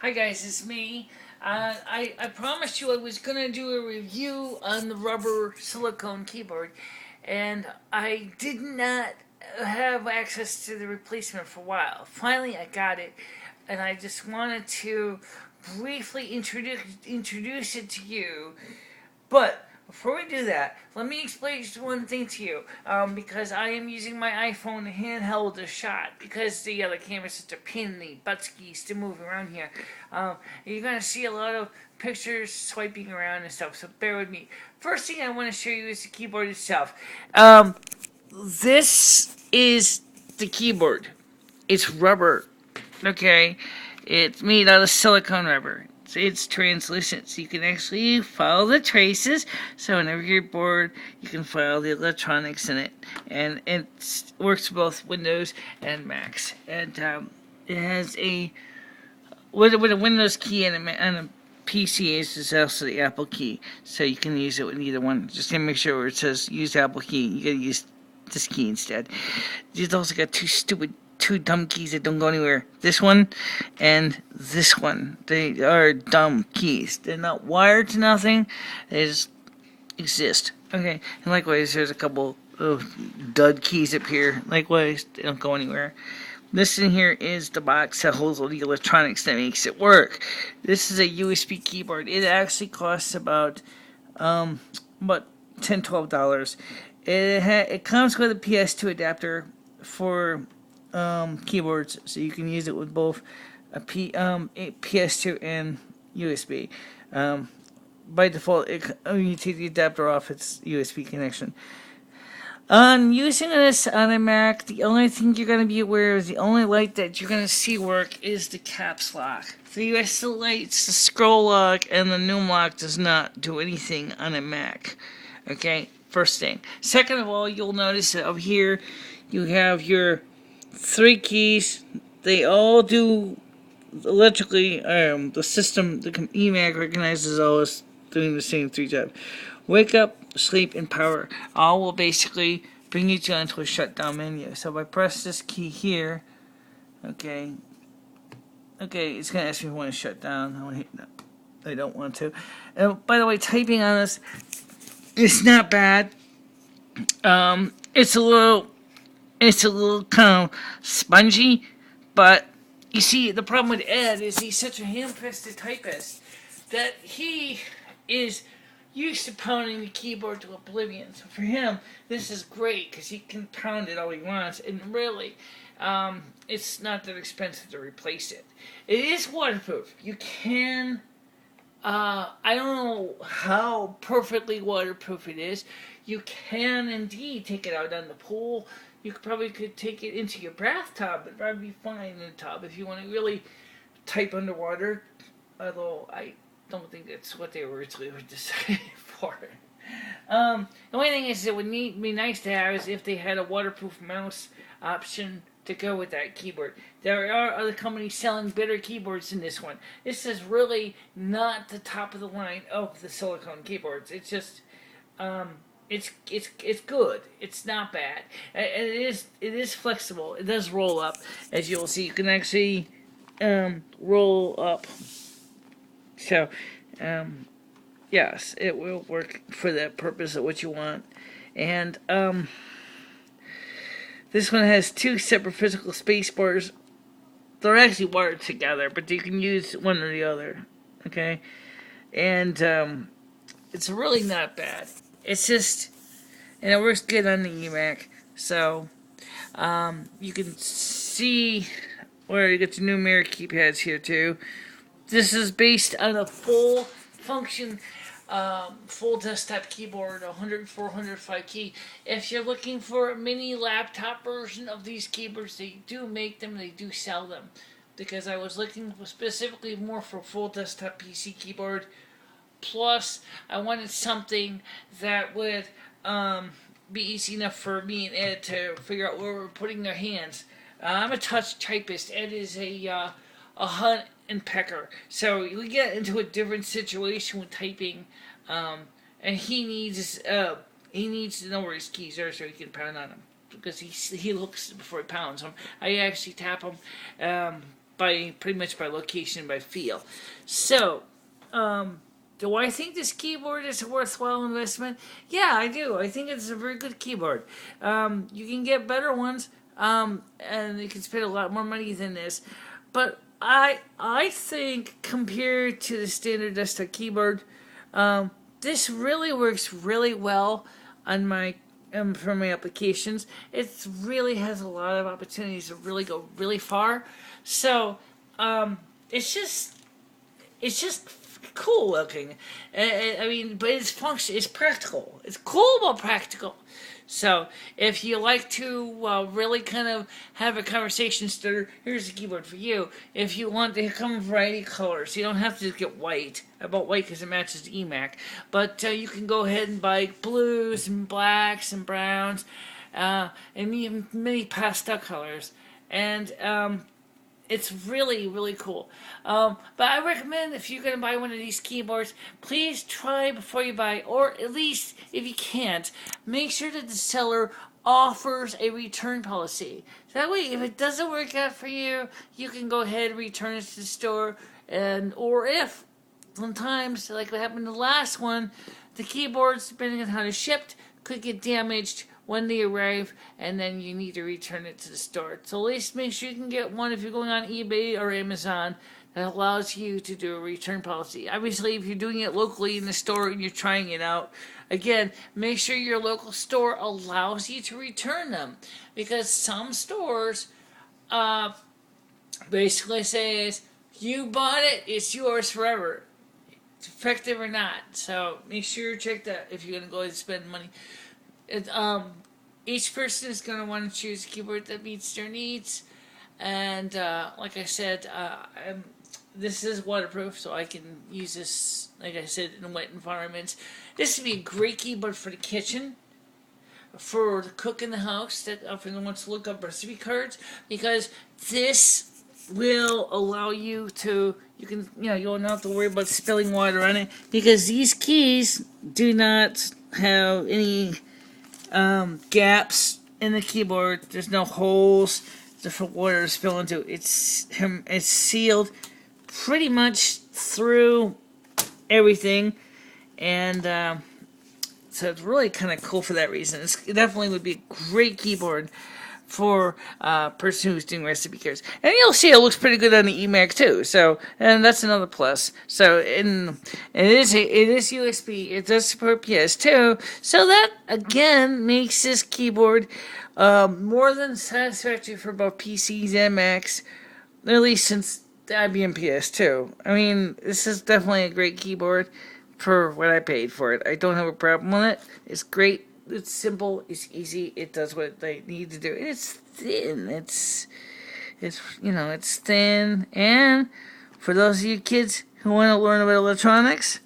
Hi guys, it's me. I promised you I was gonna do a review on the rubber silicone keyboard, and I did not have access to the replacement for a while. Finally, I got it, and I just wanted to briefly introduce it to you. But before we do that, let me explain just one thing to you. Because I am using my iPhone handheld a shot because the other camera's such a pain in the butt skis to move around here. You're gonna see a lot of pictures swiping around and stuff. So bear with me. First thing I want to show you is the keyboard itself. This is the keyboard. It's rubber. Okay, it's made out of silicone rubber. It's translucent, so you can actually follow the traces. So whenever you're bored, you can follow the electronics in it, and it works both Windows and Macs. And it has a with a Windows key and a PC is also the Apple key, so you can use it with either one. Just to make sure where it says use Apple key, you gotta use this key instead. You've also got two dumb keys that don't go anywhere. This one and this one. They are dumb keys. They're not wired to nothing. They just exist. Okay, and likewise, there's a couple of dud keys up here. Likewise, they don't go anywhere. This in here is the box that holds all the electronics that makes it work. This is a USB keyboard. It actually costs about $10-12. It comes with a PS2 adapter for keyboards, so you can use it with both a PS2 and USB. By default, when you take the adapter off, it's USB connection. On using this on a Mac, the only thing you're going to be aware of, the only light that you're going to see work is the caps lock. The rest of the lights, the scroll lock, and the Noom lock does not do anything on a Mac. Okay, first thing. Second of all, you'll notice that up here you have your three keys. They all do electrically. The system, the eMac recognizes all as doing the same three jobs. Wake up, sleep, and power. All will basically bring you down to a shutdown menu. So if I press this key here, okay, it's gonna ask me if I want to shut down. I don't want to. By the way, typing on this is not bad. It's a little kind of spongy, but you see, the problem with Ed is he's such a ham-fisted typist that he is used to pounding the keyboard to oblivion. So for him, this is great because he can pound it all he wants, and really, it's not that expensive to replace it. It is waterproof. You can. I don't know how perfectly waterproof it is. You can indeed take it out on the pool. You could take it into your bathtub. It'd probably be fine in the tub if you want to really type underwater. Although I don't think that's what they originally were designed for. The only thing is, it would be nice to have is if they had a waterproof mouse option to go with that keyboard. There are other companies selling better keyboards than this one. This is really not the top of the line of the silicone keyboards. It's just, it's good. It's not bad. And it is flexible. It does roll up, as you'll see. You can actually roll up. So, yes, it will work for that purpose of what you want. And this one has two separate physical space bars. They're actually wired together, but you can use one or the other. Okay, and it's really not bad. It's just, and it works good on the eMac. So you can see where you get the numeric keypads here too. This is based on a full function, full desktop keyboard, 104, 105 key. If you're looking for a mini laptop version of these keyboards, they do make them, they do sell them. Because I was looking specifically more for full desktop PC keyboard. Plus, I wanted something that would be easy enough for me and Ed to figure out where we're putting their hands. I'm a touch typist. Ed is a hunt and pecker. So we get into a different situation with typing, and he needs to know where his keys are so he can pound on them because he looks before he pounds them. I actually tap them. by pretty much by location, by feel. So, do I think this keyboard is a worthwhile investment? Yeah, I do. I think it's a very good keyboard. You can get better ones, and you can spend a lot more money than this. But I think compared to the standard desktop keyboard, this really works really well on my for my applications. It really has a lot of opportunities to really go really far. So it's just cool looking. I mean, but it's function. It's practical. It's cool but practical. So if you like to really kind of have a conversation starter, here's a keyboard for you. If you want to come in a variety of colors, you don't have to just get white. I bought white because it matches the eMac. But you can go ahead and buy blues and blacks and browns, and even many pastel colors. And it's really, really cool. But I recommend if you're going to buy one of these keyboards, please try before you buy, or at least if you can't, make sure that the seller offers a return policy. That way, if it doesn't work out for you, you can go ahead and return it to the store. Or if sometimes, like what happened in the last one, the keyboards, depending on how they're shipped, could get damaged when they arrive, and then you need to return it to the store. So at least make sure you can get one if you're going on eBay or Amazon that allows you to do a return policy. Obviously, if you're doing it locally in the store and you're trying it out, again, make sure your local store allows you to return them. Because some stores basically says, you bought it, it's yours forever. It's effective or not. So make sure you check that if you're going to go and spend money. Each person is going to want to choose a keyboard that meets their needs, and like I said, this is waterproof, so I can use this, like I said, in wet environments. This would be a great keyboard for the kitchen, for the cook in the house that often wants to look up recipe cards, because this will allow you to, you don't have to worry about spilling water on it, because these keys do not have any gaps in the keyboard. There's no holes for water to spill into. It's sealed pretty much through everything, and so it's really kind of cool for that reason. It definitely would be a great keyboard for a person who's doing recipe cards. And you'll see it looks pretty good on the eMac too. So, and that's another plus. So, it is USB. It does support PS2. So that again makes this keyboard more than satisfactory for both PCs and Macs, at least since the IBM PS2. I mean, this is definitely a great keyboard for what I paid for it. I don't have a problem with it. It's great. It's simple. It's easy. It does what they need to do. It's thin. It's thin. And for those of you kids who want to learn about electronics,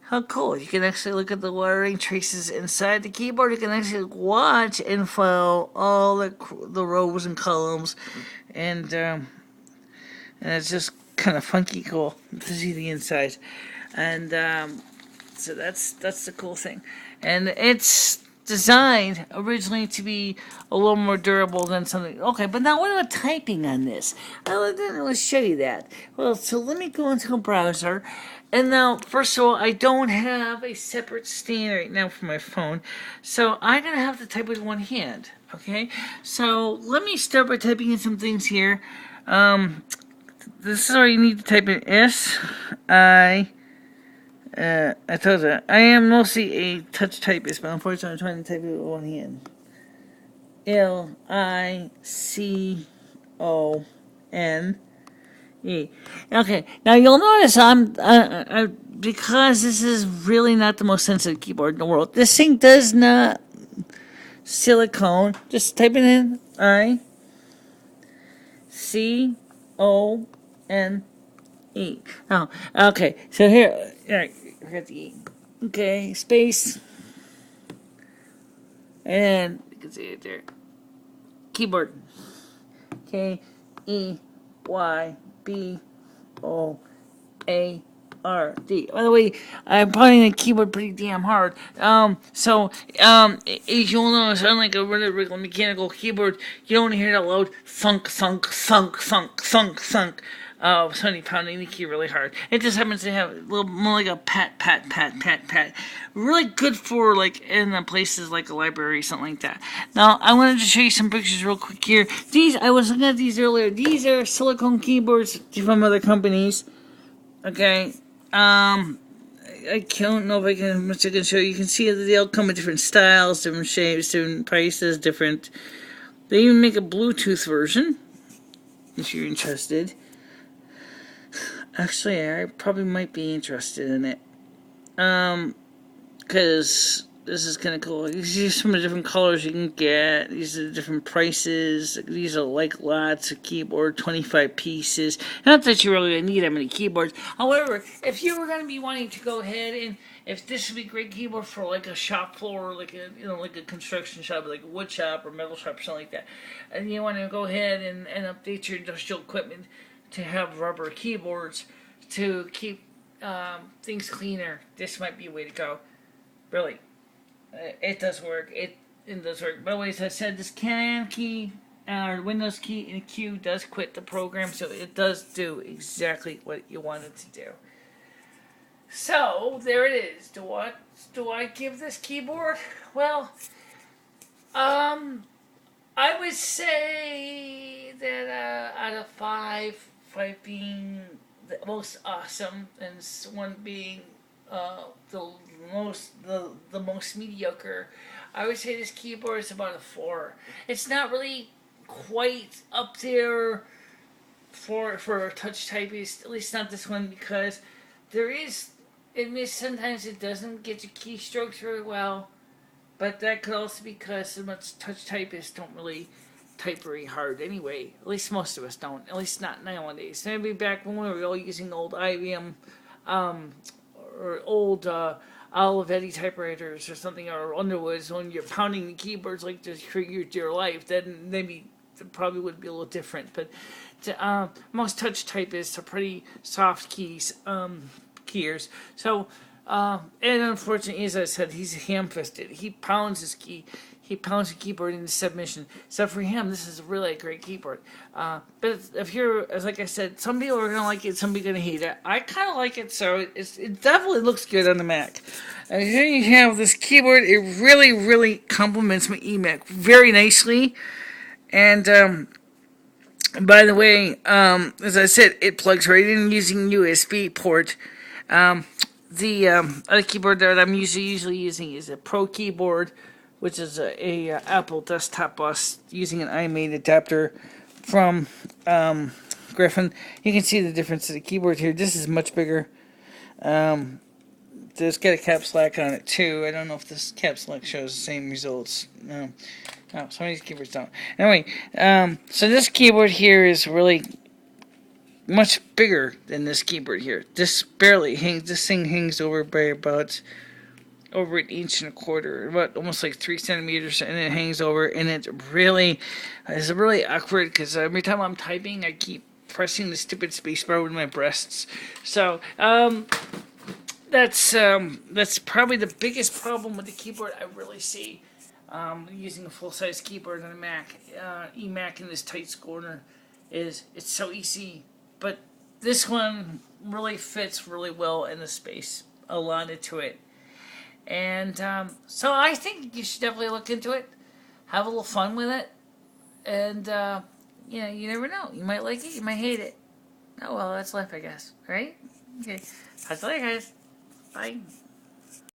how cool! You can actually look at the wiring traces inside the keyboard. You can actually watch and follow all the rows and columns, and it's just kind of funky cool to see the inside. And so that's the cool thing. And it's designed originally to be a little more durable than something. Okay, but now what about typing on this? I didn't really show you that. Well, so let me go into a browser. And now, first of all, I don't have a separate stand right now for my phone. So I'm going to have to type with one hand. Okay? So let me start by typing in some things here. This is all you need to type in. I told you, I am mostly a touch typist, but unfortunately I'm trying to type it with one hand. Licone. Okay, now you'll notice because this is really not the most sensitive keyboard in the world, this thing does not silicone. Just type it in. I-C-O-N-E. Oh, okay, so here, alright. I got the E. Okay, space. And you can see it there. Keyboard. K-E-Y-B-O-A-R-D. R-D. By the way, I'm pounding the keyboard pretty damn hard. As you'll notice, unlike a regular mechanical keyboard, you don't hear that loud thunk, thunk, thunk, thunk, thunk, thunk. Somebody pounding the key really hard. It just happens to have a little more like a pat, pat, pat, pat, pat. Really good for like in places like a library, something like that. Now, I wanted to show you some pictures real quick here. I was looking at these earlier. These are silicone keyboards from other companies. Okay. I don't know if I can much I can show you. You can see that they all come in different styles, different shapes, different prices, different. They even make a Bluetooth version, if you're interested. Actually, I probably might be interested in it. Because this is kind of cool. These are some of the different colors you can get. These are the different prices. These are like lots of keyboard, 25 pieces. Not that you really need that many keyboards. However, if you were going to be wanting to go ahead and if this would be a great keyboard for like a shop floor, like a like a construction shop, like a wood shop or metal shop, or something like that, and you want to go ahead and update your industrial equipment to have rubber keyboards to keep things cleaner, this might be a way to go. Really, it does work. It does work. By the way, as I said, this Command key or Windows key in Q does quit the program, so it does do exactly what you want it to do. So there it is. Do I give this keyboard? Well, I would say that out of five being the most awesome and one being the most mediocre, I would say this keyboard is about a 4. It's not really quite up there for a touch typist, at least not this one, because sometimes it doesn't get your keystrokes very well. But that could also be because so much touch typists don't really type very hard anyway. At least most of us don't. At least not nowadays. Maybe back when we were all using old IBM or old Olivetti typewriters or something, or Underwoods, when you're pounding the keyboards like this for your dear life, then maybe it probably would be a little different. But most touch typists are pretty soft keyers. So. And unfortunately, as I said, he's ham-fisted. He pounds his key. He pounds the keyboard into submission. So for him, this is really a great keyboard. But if you're, as like I said, some people are going to like it, some people are going to hate it. I kind of like it, so it definitely looks good on the Mac. And here you have this keyboard. It really, really complements my eMac very nicely. And by the way, as I said, it plugs right in using USB port. The other keyboard that I'm usually using is a Pro keyboard, which is a Apple desktop bus using an iMate adapter from Griffin. You can see the difference of the keyboard here. This is much bigger. There's got a caps lock on it too. I don't know if this caps lock shows the same results. No, some of these keyboards don't. Anyway, so this keyboard here is really much bigger than this keyboard here. This thing hangs over by about over 1.25 inches, about almost like 3 centimeters, and it hangs over, and it's really awkward because every time I'm typing, I keep pressing the stupid spacebar with my breasts. So that's probably the biggest problem with the keyboard I really see using a full-size keyboard on a Mac, eMac in this tight corner, is it's so easy. But this one really fits really well in the space allotted to it. And so I think you should definitely look into it. Have a little fun with it. And, you never know. You might like it, you might hate it. Oh, well, that's life, I guess. Right? Okay. Talk to you later, guys. Bye.